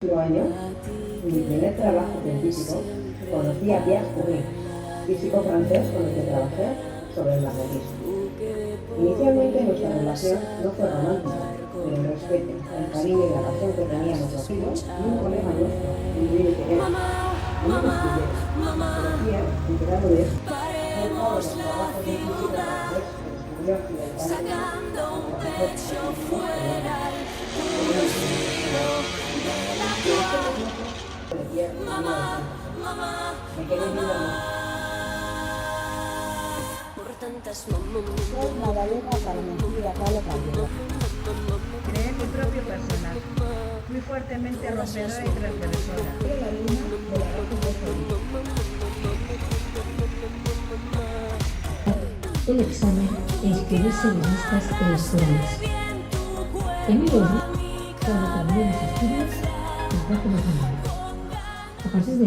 Años, en mi primer trabajo científico, conocí a Pierre Curie, físico francés con el que trabajé sobre el magnetismo. Inicialmente nuestra relación no fue romántica, pero el respeto, el cariño y la pasión que teníamos los hijos y un colega nuestro, Louis Querés, un investigador, pero Pierre, enterado de esto, fue uno de los trabajos de físico francés que descubrió accidentalmente me quedé viendo Soy Madalena Carmencilla Galo Caldera. Creé mi propio personaje, muy fuertemente rompedora y transgresora. Soy la luna de la República de El examen e inscribirse en listas electorales. En mi obra, cuando terminé mis estudios, contraje matrimonio. A partir de